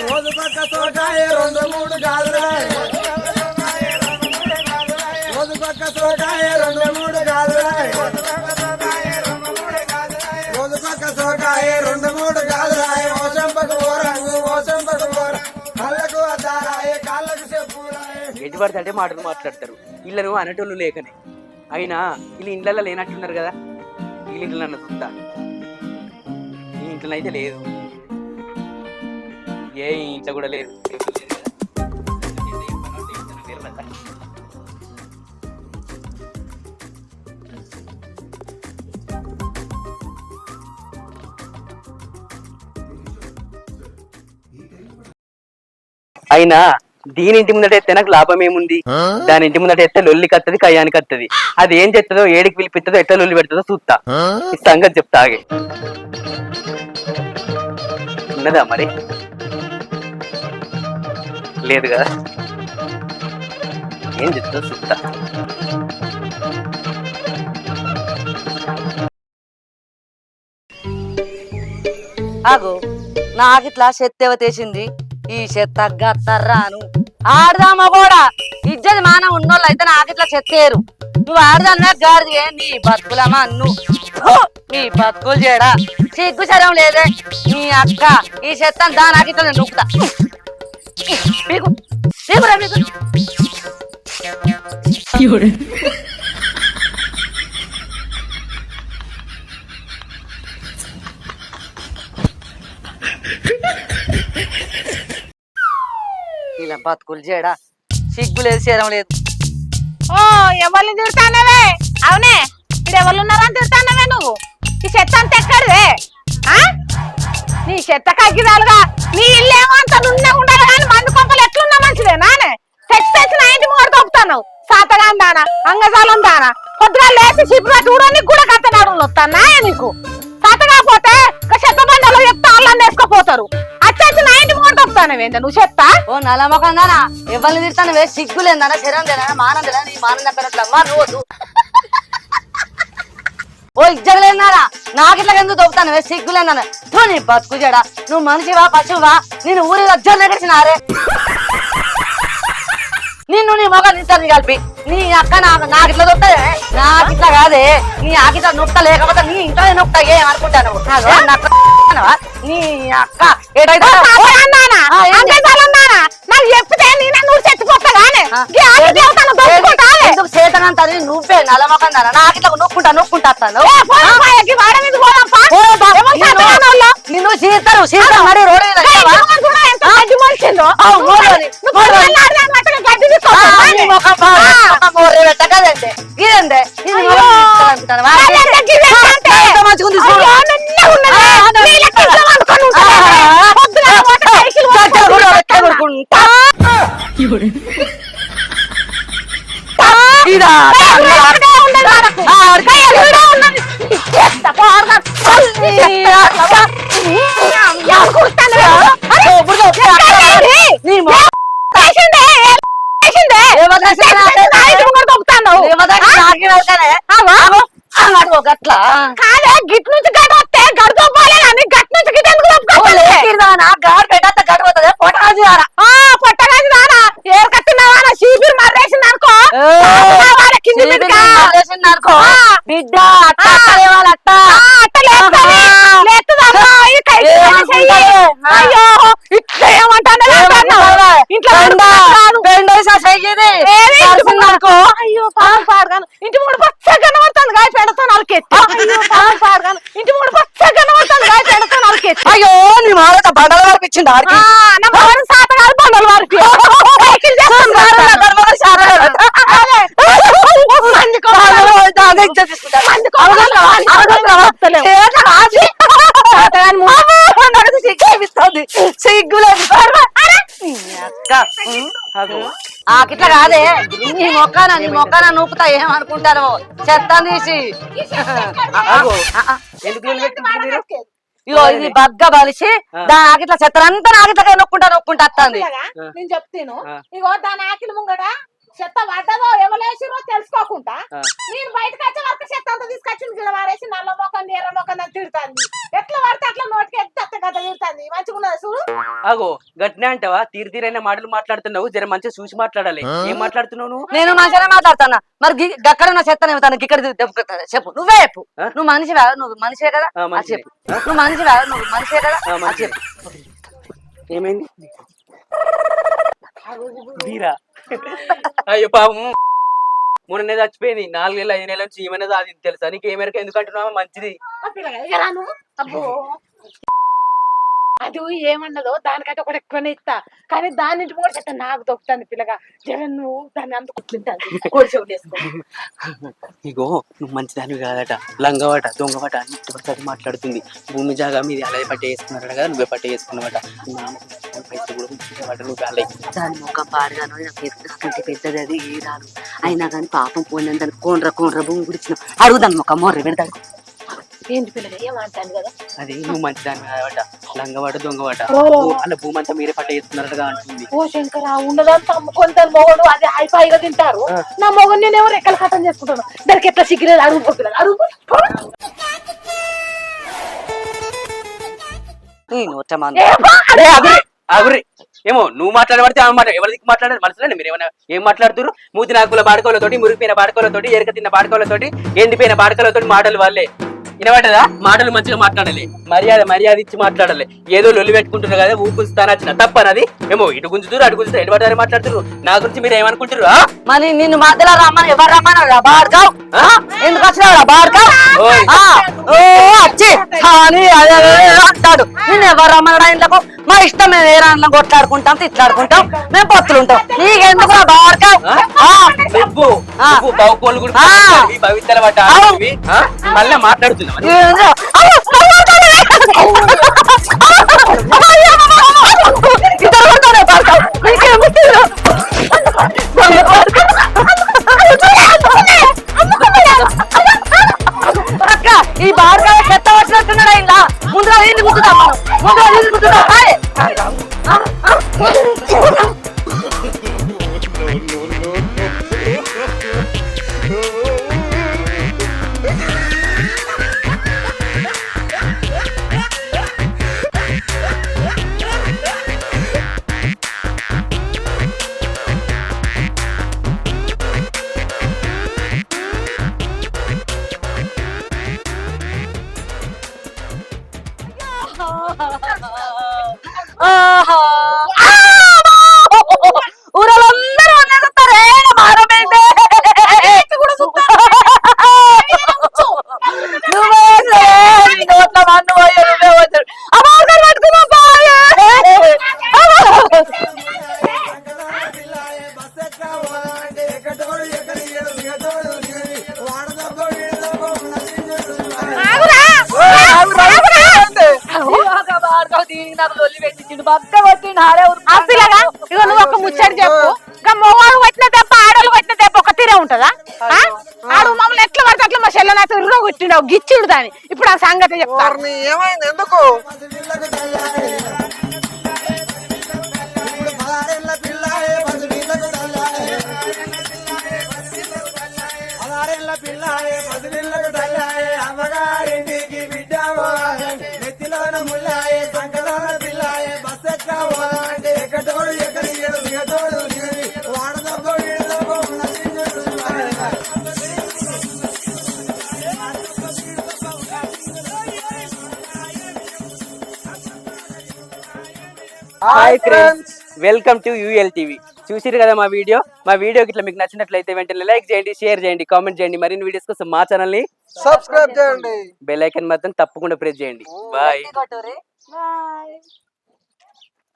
రోజు పక్క సోకాయ రెండు మూడు గాజులాయ రోజు పక్క సోకాయ రెండు మూడు గాజులాయ రోజు పక్క సోకాయ రెండు మూడు గాజులాయ ఓ చెంపకు ఓ రంగు ఓ చెంపకు ఓ కళ్ళకు అద్దారాయ కాళ్ళకు చెప్పులాయ ఎటు పడితే అంటే మాటలు మాట్లాడతారు వీళ్ళను అనేటోళ్ళు లేకనే అయినా వీళ్ళు ఇండ్లలో లేనట్టున్నారు కదా వీళ్ళ ఇంట్లో నన్ను చూస్తా ఈ ఇంట్లో అయితే లేదు ఏ ఇంట్లో కూడా లేదు అయినా దీని ఇంటి ముందట ఎత్తే నాకు లాభం ఏముంది దాని ఇంటి ముందట ఎత్తే లొల్లికి వస్తుంది కయ్యానికి వస్తుంది అది ఏం చెప్తుందో ఏడికి పిలిపిస్తుందో ఎట్లా లొల్లి పెడుతుందో చూస్తా ఈ సంగతి చెప్తా ఆగే ఉన్నదా మరి లేదు కదా ఏం చెప్తుందో చూస్తా ఆగు నాకిట్లా చెత్తేవతేసింది ఈ చెత్త గత్తర్రాను ఆడదామా కూడా ఇజ్జది మాన ఉన్నోళ్ళు అయితే నాకిట్లా చెత్తేరు నువ్వు ఆడదాన్నా గాడిది నీ బతుకులమా నీ బతుకులు చేయడా సిగ్గు శరం లేదే నీ అక్క ఈ చెత్త దా నాకిట్లా నేను నొక్కుతా పీకు పీకురా పీకు ఇలా బతుకులు చేయడా సిగ్గు లేదు శరం లేదు ఓ ఎవరిని తిడతానవే అవునే ఇక్కడ ఎవరు ఉన్నారని తిడతానవే నువ్వు ఈ చెత్త అంత ఎక్కడిదే నీ చెత్త కగ్గిదాలుగా నీ ఇల్లేమో అంత నున్నే ఉండాలి కానీ మందు కొంపలు ఎట్లున్నా మంచిదే నానే తెచ్చి తెచ్చి నా ఇంటి ముంగడు తొప్పుతాను సాతగాని దానా అంగజాలం దానా పొద్దుగా లేచి చిప్పుగా చూడడానికి కూడా కత్తనాడు వస్తానా నీకు సాత కాకపోతే చెత్త బండలో చెప్తా వాళ్ళని వేసుకపోతారు అచ్చి నా ఇంటి ముంగడు తొప్పుతానవేందా నువ్వు చెప్తా ఓ నలమకందానా ఎవరిని తిడతానవే సిగ్గు లేదనా శరం లేదనా మానం లేదా నీ మానం చెప్పినట్లమ్మా నువ్వు ఓ ఇజ్జగలేనారా నాకిట్లా ఎందుకు దొబ్బుతానవే సిగ్గు లేదనా నీ బతుకు జడా నువ్వు మనిషివా పశువా నేను ఊరి అజ్జలు నెగడిచినారే నిన్ను నీ మొగ నిద్దని కలిపి నీ అక్క నాకిట్లా దొరుకుతాయి నాకిట్లా కాదే నీ ఆకిట్లా నొక్త లేకపోతే నీ ఇంట్లో నొక్త ఏమనుకుంటాను నీ అక్క ఏడైతే నాకు చెప్తే నేను నువ్వు చచ్చిపోతాగానే ఎందుకు చేతనంతది నువ్వే నలమకందానా నాకిట్లా నొక్కుంటా నిన్ను చీతారు మరి రోడ్డు పెట్టకదంటే ఇదంటే గట్లా కాదే గిట్ నుంచి గడ్డ వస్తే గడుతో పోలేదని గట్ నుంచి గిట్ ఎందుకు గారు పెట్ట గడిపోతుంది పొట్టరాజు గారా పొట్టరాజు రానా ఏరు కట్టినావా శీబిర్ మర్రేసింది అనుకో అనుకో బిడ్డ అట్ట అయ్యో ఇట్లా ఏమంటాను అయ్యో పాడగాను ఇంటి మూడు పచ్చగా కనబడుతుంది గాయ పెడతా నలకెత్తి పాడగాను ఇంటి మూడు పచ్చగా కనబడుతుంది గాయ పెడతా నలకెత్తి అయ్యో నీ మాట బండల వరకు ఇచ్చింది సాతగాలు బండల వరకు సిగ్గులేదు ఆకిట్లా కాదే నీ మొక్కన నూపుతా ఏమనుకుంటారో చెత్త తీసి ఇగో ఇది బగ్గ బలిసి దాని ఆకిట్లా చెత్తనంతా నాకిట్లా నొక్కుంటా వస్తుంది నేను చెప్తాను ఇగో దాని ఆకిలి ముంగడ చెత్త పడ్డదో ఎవరేసిరో తెలుసుకోకుండా నేను బయటకు వచ్చే వరకు చెత్త అంతా తీసుకొచ్చి గిడ వారేసి నల్ల మొక్కని ఎర్ర మొక్కని తిడుతుంది ఎట్లా పడితే అట్లా నోటికి ఎత్తే కదా తిడుతుంది మంచిగా ఉన్నది చూడు ఆగో గట్నే అంటావా? తీరైన మాటలు మాట్లాడుతున్నావు, జర మంచిగా చూసి మాట్లాడాలి. ఏం మాట్లాడుతున్నావు నువ్వు? నేను మంచిగానే మాట్లాడుతున్నా. మరి అక్కడ ఉన్న చెత్తనే తనకి ఇక్కడ చెప్పు, నువ్వే చెప్పు. నువ్వు మనిషివా? నువ్వు మనిషే కదా, అది చెప్పు. నువ్వు మనిషివా? నువ్వు మనిషే కదా, అది చెప్పు. ఏమైంది? బీరా అయ్యో పాపం మొన్ననే చచ్చిపోయింది. 4 నెలలు 5 నెలల నుంచి ఏమైనా అది తెలుసా నీకు? ఏ మేరకు ఎందుకు అంటున్నావా? మంచిది. అది ఏమన్నదో దానికంటే ఒకటి ఎక్కువనే ఇస్తా, కానీ దాని ఇంటి కూడా చెత్త నాకు దొక్కుతాను పిల్లగా. జగన్ నువ్వు దాన్ని అంత కుట్లింటాను. ఇగో నువ్వు మంచిదానివి కాదట, లంగవాట, దొంగవాట అని అది మాట్లాడుతుంది. భూమి జాగా మీద అలాగే పట్టే వేసుకున్నారట కదా, నువ్వే పట్టే వేసుకున్నావట. దాని ముఖం పాడుగాను పెద్ద పెద్దది అది ఏ రాదు. అయినా కానీ పాపం పోయిన దానికి కోనర భూమి గురించి అడుగుదాను ముఖం మొర్ర పెడతాడు. ఏంటి పిల్లగా ఏమంటాను కదా, అది నువ్వు మంచిదానివి కాదట, లంగవాట, దొంగవాట. అలా భూమి అంతా మీరే పట్ట వేసుకున్నారట అంటుంది. ఓ శంకర ఉన్నదంతా అమ్ముకొని తన మొగడు అది హైఫైగా తింటారు. నా మొగడు నేను ఎవరు ఎక్కడ కథం చేసుకుంటాను. దానికి ఎట్లా సిగ్గులేదు? అడుగుపోతున్నాను, అడుగు. ఆగురి. ఏమో నువ్వు మాట్లాడబడితే ఆమె మాట ఎవరికి మాట్లాడారు మనసులో? మీరు ఏమైనా ఏం మాట్లాడుతున్నారు? మూతి నాకుల బాడకలతోటి, మురిగిపోయిన బాడకలతోటి, ఎరక తిన్న బాడకలతోటి, ఎండిపోయిన బాడకలతోటి మాటలు వాళ్ళే వినబడ్డదా? మాటలు మంచిగా మాట్లాడాలి, మర్యాద ఇచ్చి మాట్లాడాలి. ఏదో లొల్లి పెట్టుకుంటున్నారు కదా, ఊపుస్తానచ్చిన తప్పనది. ఏమో ఇటు గుంజుతురు అటు గుంజుతారు, ఎటు పడ్డారు మాట్లాడుతున్నారు. నా గురించి మీరు ఏమనుకుంటారు? మరి నిన్ను మధ్యలో రమ్మని ఎవరు రమ్మన్నాడు? బాడుకావు ఎందుకు వచ్చినావు? బాడుకావు వచ్చి అంటాడు. నిన్ను ఎవరు రమ్మన్నాడు ఇంట్లోకి? మా ఇష్టం, మేము వేరే అన్నం కొట్లాడుకుంటాం, తిట్లాడుకుంటాం, మేము పొత్తులు ఉంటాం. నీకెందుకు బాడుకావు? మళ్ళీ మాట్లాడుతున్నావు. అక్క ఈ బాడుకాయ చెత్త వచ్చినట్టున్నాడు. ఇలా ముందుగా నీళ్ళు గుర్తుదాం, ముందుగా నీళ్ళు గుర్తుదాం. ఊరలందరూ అనేస్తారు నోట్ల మన్ను పోయే నువ్వే వచ్చాడు. ఇగో నువ్వు ఒక ముచ్చడి చెప్పు. మొగోడు కొట్టిన దెబ్బ ఆడోళ్ళు కొట్టిన దెబ్బ ఒక తీరే ఉంటదా? ఆడు మమ్మల్ని ఎట్లా పడితే అట్లా మా చెల్లె నాకు ఇర్రో కొట్టిండవు గిచ్చిడు దాని. ఇప్పుడు ఆ సంగతి చెప్తాను. ఏమైంది? ఎందుకు అమ్మగారింటికి బిడ్డ నెత్తిలోన ముల్లాయే, సంకలోన పిల్లాయే, బస్ ఎక్కవాలంటే ఎక్కటోడు ఎక్కడి దిగటోడు వాడదబ్బో ఈడదబ్బో hi friends, welcome to UL TV. చూసిరు కదా మా వీడియోకి ఇట్లా మీకు నచ్చినట్లయితే వెంటనే లైక్ చేయండి, షేర్ చేయండి, కామెంట్ చేయండి. మరిన్ని వీడియోస్ కోసం మా ఛానల్ ని సబ్స్క్రైబ్ చేయండి, బెల్ ఐకాన్ మాత్రం తప్పకుండా ప్రెస్ చేయండి. బాయ్.